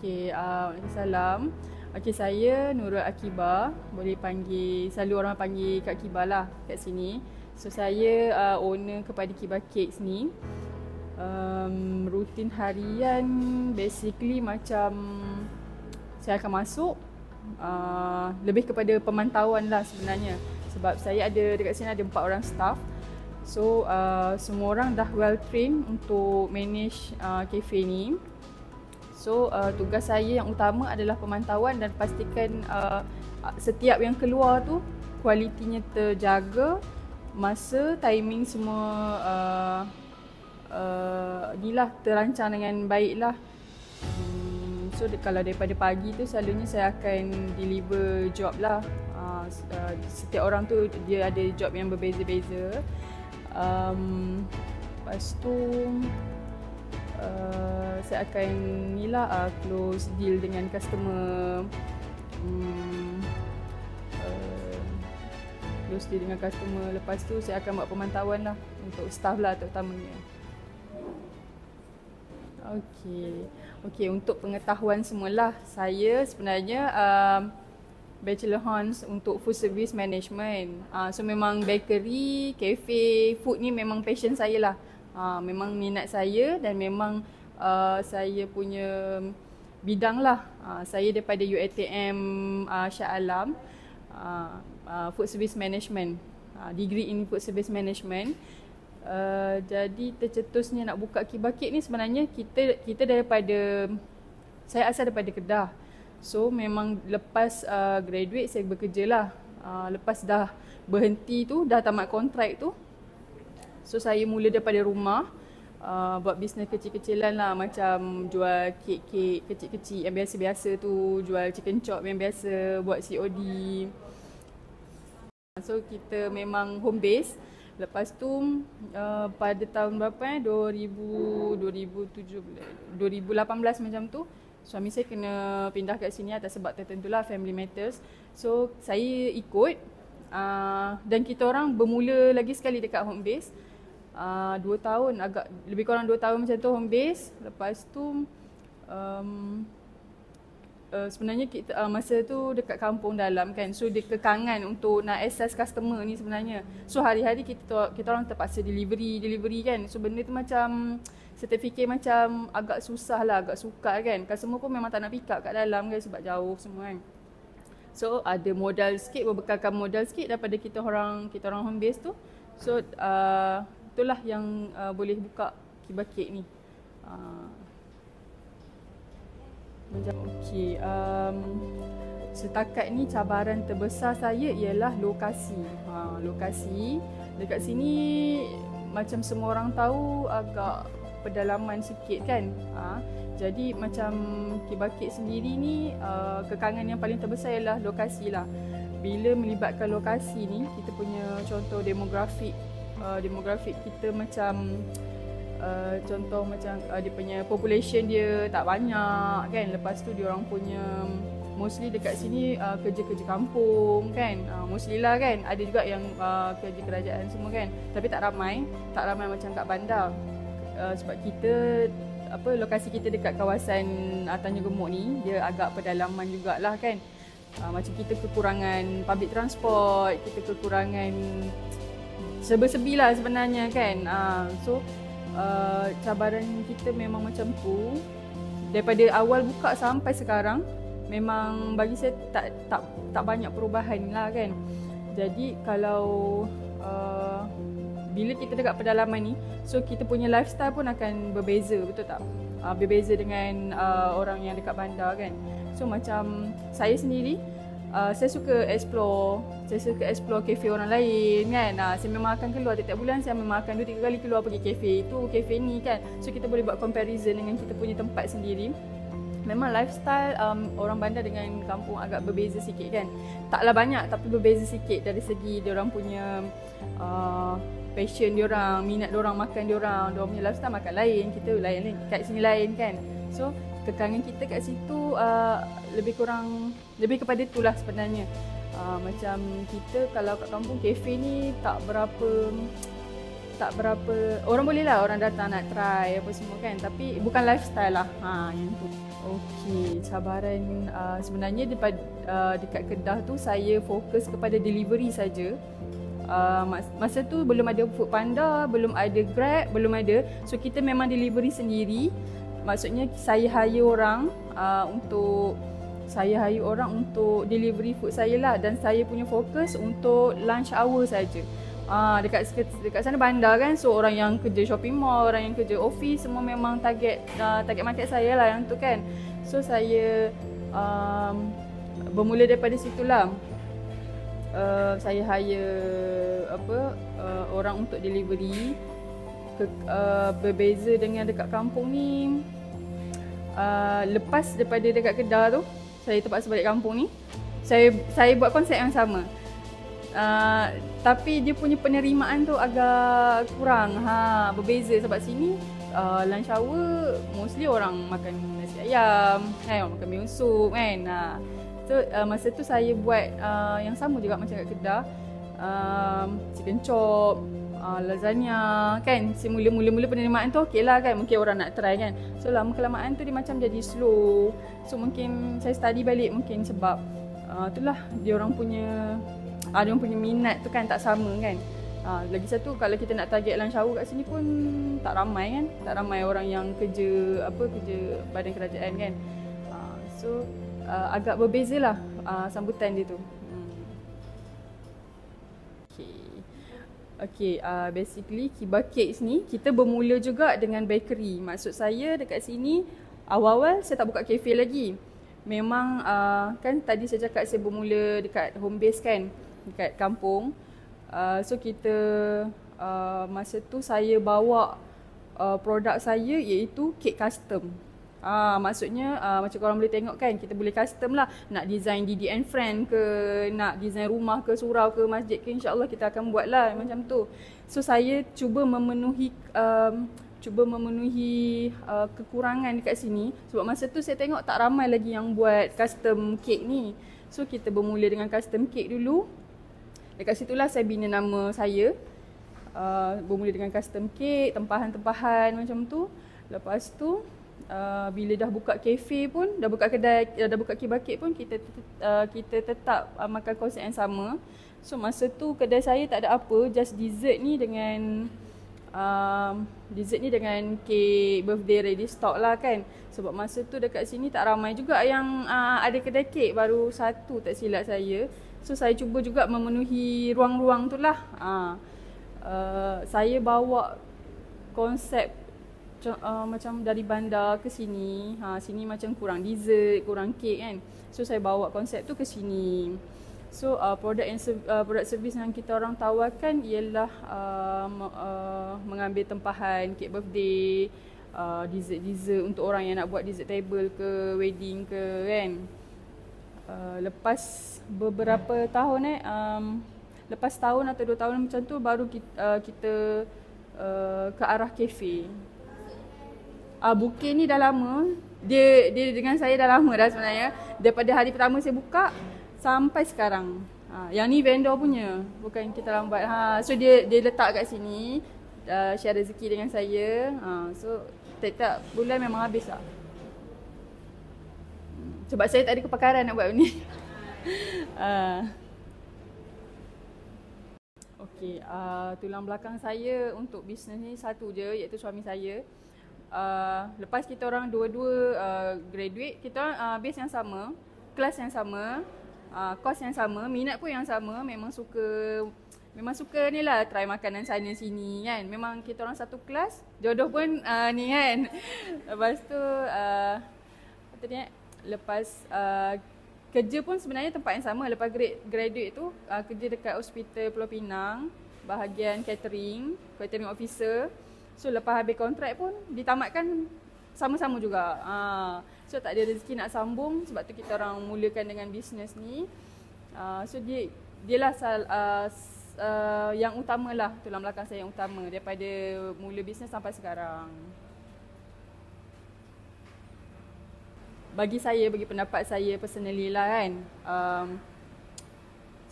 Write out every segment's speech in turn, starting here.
Waalaikumsalam. Okey, saya Nurul Akibar. Boleh panggil, selalu orang panggil Kak Kibar lah kat sini. So, saya owner kepada Kibar Cakes ni. Rutin harian basically macam saya akan masuk, lebih kepada pemantauan lah sebenarnya. Sebab saya ada dekat sini ada 4 orang staff. So, semua orang dah well trained untuk manage cafe ni. So, tugas saya yang utama adalah pemantauan dan pastikan setiap yang keluar tu kualitinya terjaga, masa, timing semua inilah terancang dengan baik lah. So, kalau daripada pagi tu selalunya saya akan deliver job lah. Setiap orang tu dia ada job yang berbeza-beza. Lepas tu saya akan close deal dengan customer. Close deal dengan customer. Lepas tu saya akan buat pemantauan lah untuk staff lah terutamanya. Okey, untuk pengetahuan semualah, saya sebenarnya Bachelor Honours untuk Food Service Management. So memang bakery, cafe, food ni memang passion saya lah. Memang minat saya dan memang saya punya bidang lah. Saya daripada UiTM Shah Alam, Food Service Management, degree in Food Service Management. Jadi tercetusnya nak buka Kibar Cakes ni sebenarnya kita daripada, saya asal daripada Kedah. So memang lepas graduate saya bekerja lah. Lepas dah berhenti tu, dah tamat kontrak tu, so saya mula daripada rumah, buat bisnes kecil-kecilan lah, macam jual kek-kek kecil-kecil yang biasa-biasa tu, jual chicken chop yang biasa, buat COD. So kita memang home base. Lepas tu pada tahun berapa 2018 macam tu, suami saya kena pindah kat sini atas sebab tertentu lah, family matters. So saya ikut dan kita orang bermula lagi sekali dekat home base. 2 tahun, agak lebih kurang 2 tahun macam tu home base. Lepas tu sebenarnya kita masa tu dekat kampung dalam kan, so dia kekangan untuk nak access customer ni sebenarnya. So hari-hari kita orang terpaksa delivery kan. So benda tu macam saya terfikir macam agak susah lah, agak sukar kan. Customer pun memang tak nak pick up kat dalam kan sebab jauh semua kan. So ada modal sikit, berbekalkan modal sikit daripada kita orang home base tu. So itulah yang boleh buka Kibar Cakes ni. Okey, setakat ni cabaran terbesar saya ialah lokasi. Lokasi dekat sini macam semua orang tahu agak pedalaman sikit kan. Jadi macam Kibar Cakes sendiri ni kekangan yang paling terbesar ialah lokasi lah. Bila melibatkan lokasi ni, kita punya contoh demografik kita macam contoh macam dia punya population dia tak banyak kan. Lepas tu dia orang punya mostly dekat sini kerja-kerja kampung kan, mostly lah kan. Ada juga yang kerja kerajaan semua kan, tapi tak ramai macam kat bandar. Sebab kita lokasi kita dekat kawasan Tanjung Gemuk ni dia agak pedalaman jugalah kan. Macam kita kekurangan public transport, kita kekurangan serba-serbi lah sebenarnya kan. So cabaran kita memang macam tu. Daripada awal buka sampai sekarang memang bagi saya tak banyak perubahan lah kan. Jadi kalau bila kita dekat pedalaman ni, so kita punya lifestyle pun akan berbeza, betul tak? Berbeza dengan orang yang dekat bandar kan. So macam saya sendiri, saya suka explore kafe orang lain kan. Saya memang akan keluar tiap bulan, saya memang akan 2-3 kali keluar pergi kafe itu, kafe ni kan. So kita boleh buat comparison dengan kita punya tempat sendiri. Memang lifestyle orang bandar dengan kampung agak berbeza sikit kan. Taklah banyak tapi berbeza sikit dari segi diorang punya passion diorang, minat diorang, makan diorang punya lifestyle makan lain, kita lain kat sini lain kan. So kekangan kita kat situ lebih kepada itulah sebenarnya. Macam kita kalau kat kampung kafe ni tak berapa tak berapa, orang boleh lah orang datang nak try apa semua kan, tapi bukan lifestyle lah. Yang tu. Okey, cabaran sebenarnya dekat Kedah tu saya fokus kepada delivery saja. Masa tu belum ada Foodpanda, belum ada Grab, belum ada. So kita memang delivery sendiri. Maksudnya saya hire orang untuk delivery food saya lah, dan saya punya fokus untuk lunch hour saja. Dekat sana bandar kan, so orang yang kerja shopping mall, orang yang kerja office, semua memang target market saya lah yang tu kan. So saya bermula daripada situlah. Saya hire orang untuk delivery. Berbeza dengan dekat kampung ni, lepas daripada dekat Kedah tu, saya terpaksa balik kampung ni. Saya buat konsep yang sama. Tapi dia punya penerimaan tu agak kurang. Berbeza sebab sini lunch hour mostly orang makan nasi ayam, orang makan mi sup kan. So masa tu saya buat yang sama juga macam kat Kedah. Chicken chop, lasagna kan. Mula-mula penerimaan tu okey lah kan, mungkin orang nak try kan. So lama kelamaan tu dia macam jadi slow. So mungkin saya study balik, mungkin sebab itulah dia orang punya minat tu kan tak sama kan. Lagi satu, kalau kita nak target lunch hour kat sini pun tak ramai kan. Tak ramai orang yang kerja badan kerajaan kan. So agak berbeza lah sambutan dia tu. Okay, basically Kiba Cakes ni kita bermula juga dengan bakery. Maksud saya dekat sini awal-awal saya tak buka cafe lagi. Memang kan tadi saya cakap saya bermula dekat home base kan, dekat kampung. So kita masa tu saya bawa produk saya iaitu kek custom. Maksudnya macam korang boleh tengok kan, kita boleh custom lah. Nak design Didi and Friend ke, nak design rumah ke, surau ke, masjid ke, insyaAllah kita akan buat lah macam tu. So saya cuba memenuhi kekurangan dekat sini. Sebab masa tu saya tengok tak ramai lagi yang buat custom cake ni. So kita bermula dengan custom cake dulu. Dekat situlah saya bina nama saya. Bermula dengan custom cake, tempahan-tempahan macam tu. Lepas tu bila dah buka kafe pun, dah buka kedai, dah buka Kiba Cake pun, kita tetap makan konsep yang sama. So masa tu kedai saya tak ada apa, just dessert ni dengan kek birthday ready stock lah kan. Sebab masa tu dekat sini tak ramai juga yang ada kedai kek, baru satu tak silap saya. So saya cuba juga memenuhi ruang-ruang tu lah. Saya bawa konsep macam dari bandar ke sini. Sini macam kurang dessert, kurang kek kan. So saya bawa konsep tu ke sini. So produk servis yang kita orang tawarkan ialah mengambil tempahan kek birthday, dessert untuk orang yang nak buat dessert table ke, wedding ke kan. Lepas beberapa tahun lepas tahun atau 2 tahun macam tu baru kita ke arah kafe. Bukit ni dah lama. Dia dengan saya dah lama dah sebenarnya. Daripada hari pertama saya buka sampai sekarang. Yang ni vendor punya, bukan kita lambat. So dia letak kat sini, share rezeki dengan saya. So tiap-tiap bulan memang habis lah. Sebab saya tak ada kepakaran nak buat benda ni. Okey, tulang belakang saya untuk bisnes ni satu je, iaitu suami saya. Lepas kita orang dua-dua graduate, kita orang base yang sama, kelas yang sama, course yang sama, minat pun yang sama. Memang suka ni lah, try makanan sana sini kan. Memang kita orang satu kelas, jodoh pun ni kan. Lepas tu lepas kerja pun sebenarnya tempat yang sama. Lepas graduate tu kerja dekat Hospital Pulau Pinang, bahagian catering officer. So lepas habis kontrak pun ditamatkan sama-sama juga. So tak ada rezeki nak sambung, sebab tu kita orang mulakan dengan bisnes ni. So dia lah yang utama lah, tulang belakang saya yang utama daripada mula bisnes sampai sekarang. Bagi pendapat saya personally lah kan,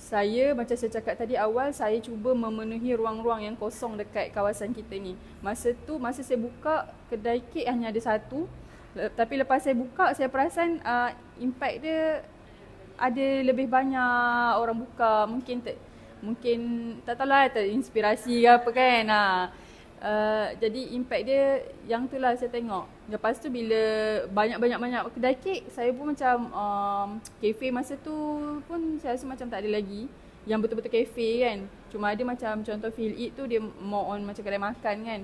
Saya macam saya cakap tadi awal, saya cuba memenuhi ruang-ruang yang kosong dekat kawasan kita ni. Masa saya buka kedai kek hanya ada satu. Tapi lepas saya buka, saya perasan impact dia ada lebih banyak orang buka. Mungkin tak tahulah, terinspirasi ke apa kan. Jadi impact dia yang tu lah saya tengok. Lepas tu bila banyak kedai kek, saya pun macam kafe masa tu pun saya rasa macam tak ada lagi yang betul-betul kafe kan. Cuma ada macam contoh Feel It tu dia more on macam kedai makan kan.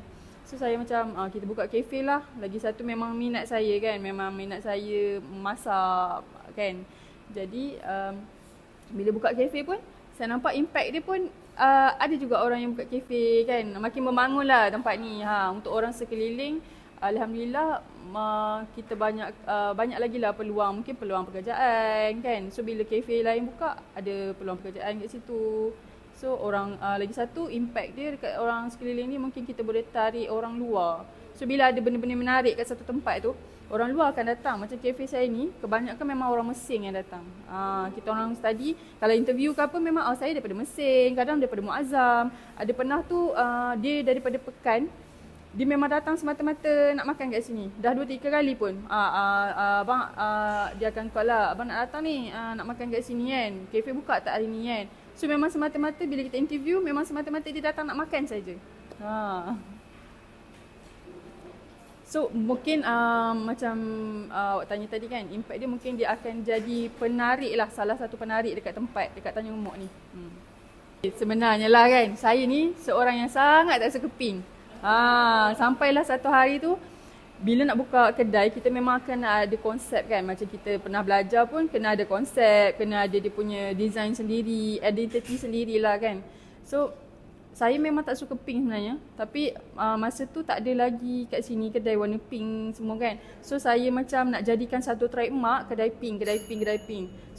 So saya macam kita buka kafe lah. Lagi satu memang minat saya kan, memang minat saya masak kan. Jadi bila buka kafe pun saya nampak impact dia pun ada juga orang yang buka kafe kan. Makin membangun lah tempat ni. Untuk orang sekeliling, alhamdulillah kita banyak lagi lah peluang. Mungkin peluang pekerjaan kan. So bila kafe lain buka, ada peluang pekerjaan kat situ. So orang lagi satu impact dia dekat orang sekeliling ni, mungkin kita boleh tarik orang luar. So bila ada benda-benda menarik kat satu tempat tu, orang luar akan datang. Macam kafe saya ni, kebanyakan memang orang Mesir yang datang. Kita orang study, kalau interview ke apa, memang saya daripada Mesir, kadang daripada Muazzam. Ada pernah tu dia daripada Pekan, dia memang datang semata-mata nak makan kat sini. Dah 2-3 kali pun. Abang, dia akan call lah, abang nak datang ni, nak makan kat sini kan. Kafe buka tak hari ni kan. So memang semata-mata bila kita interview, memang semata-mata dia datang nak makan saja. So mungkin macam awak tanya tadi kan, impact dia mungkin dia akan jadi penarik lah, salah satu penarik dekat tempat, dekat Tanjung Umok ni. Sebenarnya lah kan, saya ni seorang yang sangat tak suka pink. Sampailah satu hari tu, bila nak buka kedai, kita memang akan ada konsep kan. Macam kita pernah belajar pun, kena ada konsep, kena ada dia punya design sendiri, identity sendirilah kan. So saya memang tak suka pink sebenarnya. Tapi masa tu tak ada lagi kat sini kedai warna pink semua kan. So saya macam nak jadikan satu trademark kedai pink.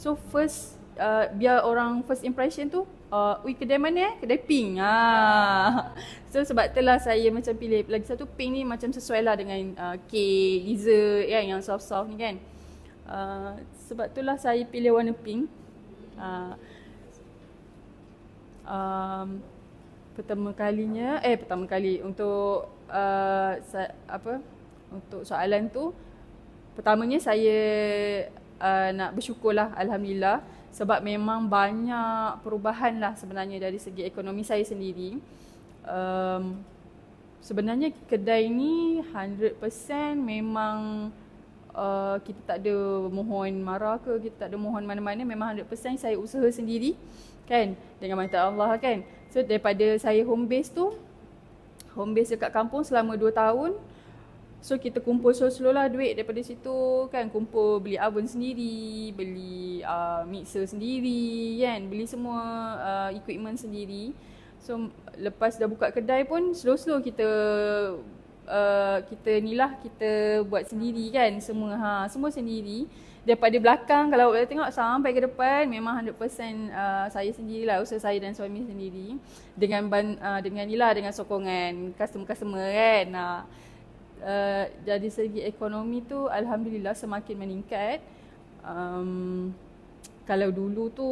So first, biar orang first impression tu, kedai mana kedai pink. So sebab itulah saya macam pilih lagi satu pink ni, macam sesuai lah dengan kek, dessert kan, yang soft-soft ni kan. Sebab itulah saya pilih warna pink. Pertama kali untuk untuk soalan tu, pertamanya saya nak bersyukurlah, alhamdulillah, sebab memang banyak perubahan lah sebenarnya dari segi ekonomi saya sendiri. Sebenarnya kedai ni 100% memang kita tak ada mohon marah ke, kita tak ada mohon mana-mana, memang 100% saya usaha sendiri kan, dengan mata Allah kan. So daripada saya home base dekat kampung selama 2 tahun. So kita kumpul slow-slow lah duit daripada situ kan, kumpul beli oven sendiri, beli mixer sendiri kan, beli semua equipment sendiri. So lepas dah buka kedai pun slow-slow kita buat sendiri kan, semua sendiri. Daripada belakang, kalau boleh tengok sampai ke depan, memang 100% saya sendirilah, usaha saya dan suami sendiri. Dengan sokongan customer kan. Dari segi ekonomi tu alhamdulillah semakin meningkat. Kalau dulu tu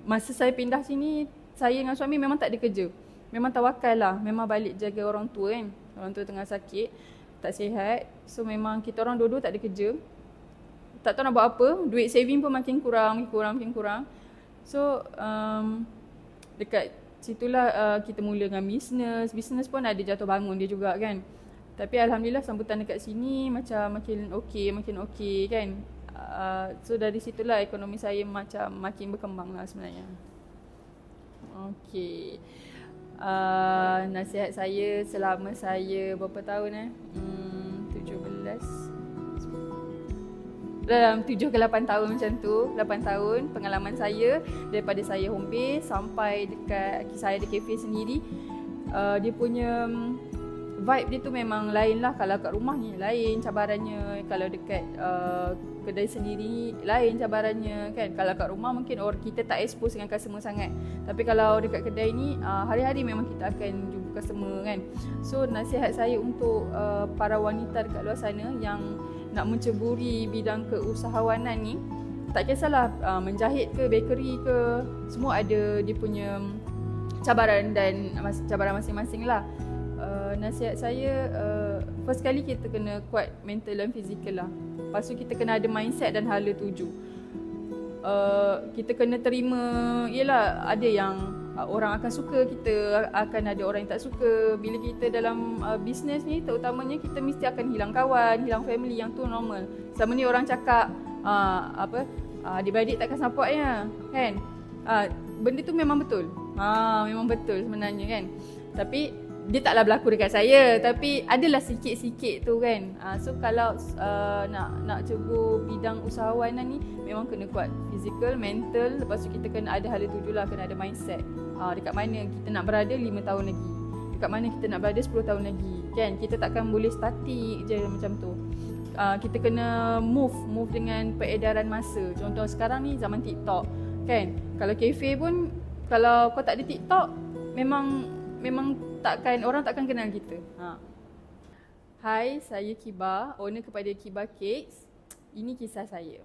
masa saya pindah sini, saya dengan suami memang tak ada kerja. Memang tawakal lah, memang balik jaga orang tua kan. Orang tua tengah sakit, tak sihat. So memang kita orang dua-dua tak ada kerja. Tak tahu nak buat apa, duit saving pun makin kurang. So dekat situlah kita mula dengan bisnes pun ada jatuh bangun dia juga kan. Tapi alhamdulillah sambutan dekat sini macam makin okey kan. So dari situlah ekonomi saya macam makin berkembang lah sebenarnya. Okey. Nasihat saya selama saya berapa tahun dalam 7 ke 8 tahun macam tu, 8 tahun pengalaman saya daripada saya home base sampai dekat saya ada kafe sendiri. Dia punya vibe dia tu memang lain lah. Kalau kat rumah ni lain cabarannya, kalau dekat kedai sendiri lain cabarannya kan. Kalau kat rumah mungkin kita tak expose dengan customer sangat, tapi kalau dekat kedai ni hari-hari memang kita akan jumpa customer kan. So nasihat saya untuk para wanita dekat luar sana yang nak menceburi bidang keusahawanan ni, tak kisahlah menjahit ke, bakery ke, semua ada dia punya cabaran dan cabaran masing-masing lah. Nasihat saya, first kali kita kena kuat mental dan fizikal lah. Lepas tu kita kena ada mindset dan hala tuju. Kita kena terima, yelah ada yang orang akan suka kita, akan ada orang yang tak suka. Bila kita dalam bisnes ni, terutamanya kita mesti akan hilang kawan, hilang family, yang tu normal. Selama ni orang cakap adik-beradik takkan supportnya, kan? Benda tu memang betul. Memang betul sebenarnya, kan? Tapi dia taklah berlaku dekat saya, tapi adalah sikit-sikit tu, kan. So kalau nak cebur bidang usahawanan ni, memang kena kuat fizikal, mental. Lepas tu kita kena ada hala tuju lah, kena ada mindset. Dekat mana kita nak berada 5 tahun lagi, dekat mana kita nak berada 10 tahun lagi, kan. Kita takkan boleh statik je macam tu. Kita kena move dengan peredaran masa. Contoh sekarang ni zaman TikTok, kan. Kalau kafe pun, kalau kau tak ada TikTok, memang orang takkan kenal kita. Hai, saya Kiba, owner kepada Kiba Cakes. Ini kisah saya.